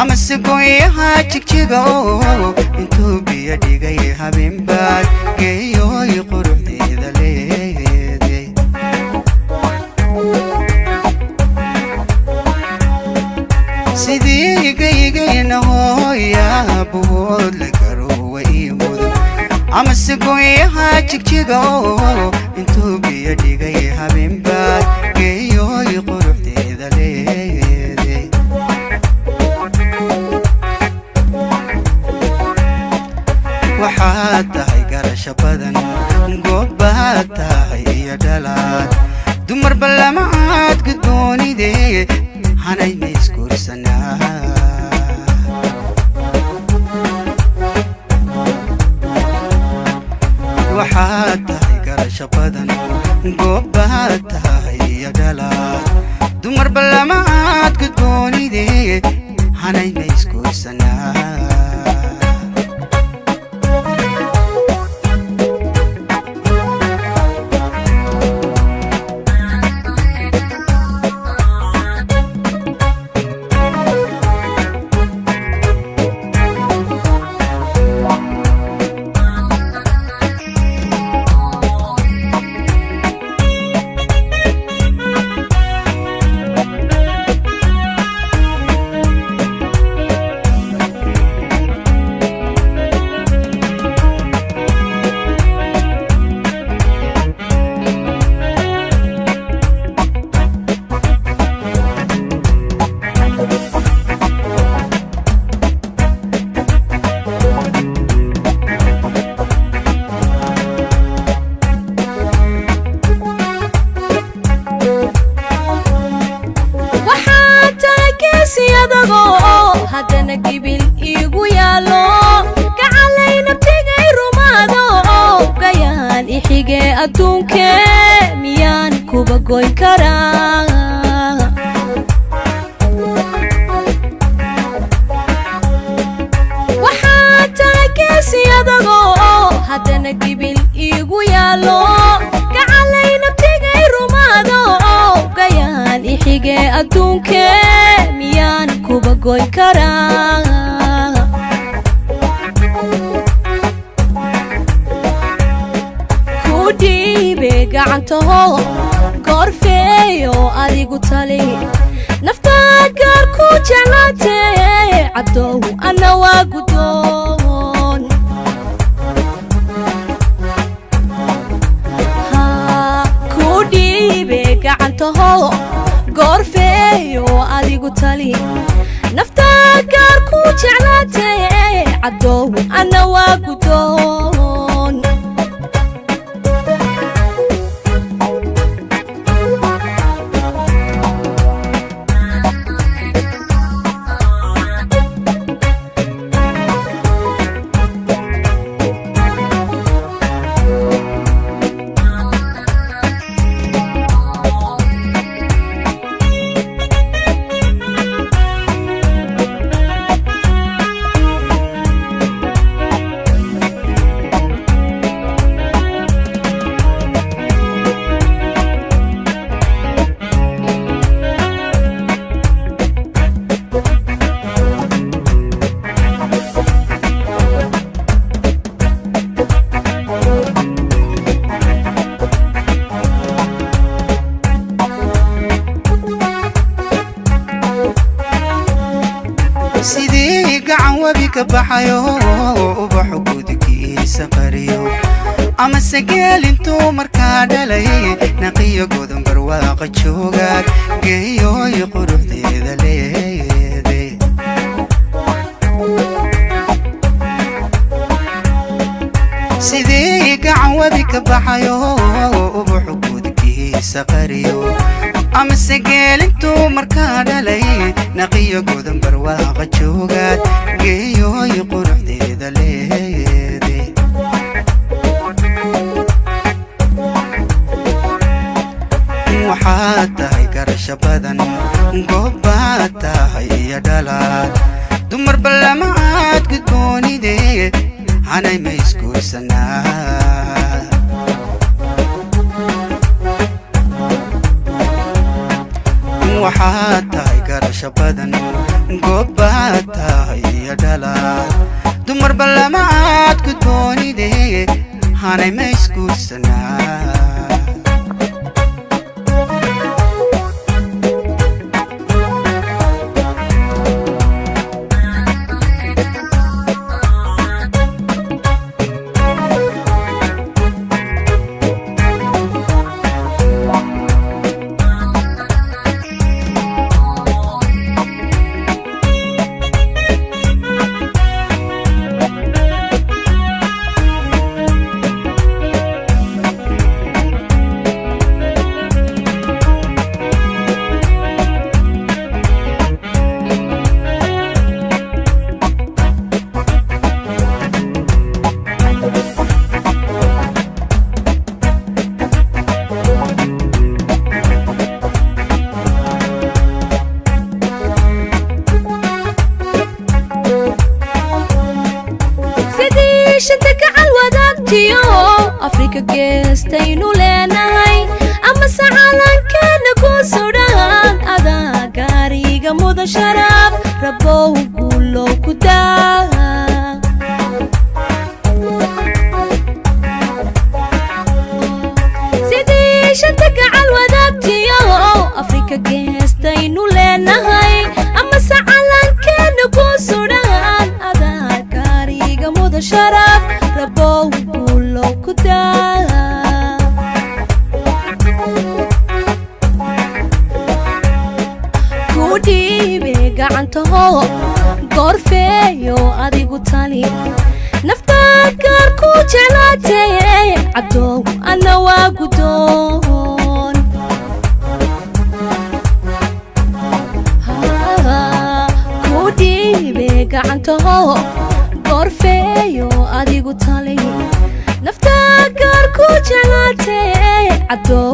amasigoyaha jigjiga intuu biyo dhigay habeenbaad geeyooy quruxdeeda leeday sidii gaygayna hooya buhood la garowa ii mudan amasigoyaha jigjiga intuu biyo dhigay habeenbaad geeyooy quruxdeeda leeday waxaad tahay garasho badan goobaad tahay iyo dhalaad dumar ballamaad guddoonidee hanay ma isguursanaa waxaad tahay garasho badan goobaad tahay iyo dhalaad dumar ballamaad guddoonidee hanay ma isguursanaa haddana gibil igu yaalo gacalayna tigay rumaado gayaan ixige adduunke miyaan kuba goyn karaa waxaa tahay geesi adagoo haddana gibil igu yaalo gacalayna tigay rumaado gayaan ixige adduunke miyaan kuba goyn karaa ku dhiibe gacantaho goorfeeyo adigu tali naftaa gaar ku jeclaatee cabdow anna waa guddoon ku dhiibe gacantaho goorfeeyo adigu tali naftaa gaar ku jeclaatee cabdow anna waa guddoon sidii gacan wabi ka baxayo ubaxu gudkiisa qariyo amase geel intuu markaa dhalay naqiyo godan barwaaqa joogaad geeyooy quruxdeeda leeday sidii gacan wabi ka baxayo ubaxu gudkiisa qariyo amase geel intuu markaa dhalay naqiyo godan barwaaqa joogaad geeyooy quruxdeeda leeday waxaad tahay garasho badan goobaad tahay iyo dhalaad dumar ballamaad guddoonidee hanay ma isguursanaa waxaad tahay garasho garasho badan goobaad tahay iyo dhalaad dumar ballama aad ku doonide hanay ma isguursanaa Africa geestaynu leenahay ama sacalankeena ku sudhan adaa gaariga mudan sharaf rabow guulow ku daa sidii shanta gacal wadaagtiyo Africa geestaynu leenahay ama sacalankeena ku sudhan adaa gaariga mudan sharaf rabow kudhiibe gacantaho goorfeeyo adigu tali naftaad gaar ku jeclaatay cadow ana waa gudoon kudhiibe gacantaho goorfeeyo adigu tali naftaad gaar ku jeclaatay cadow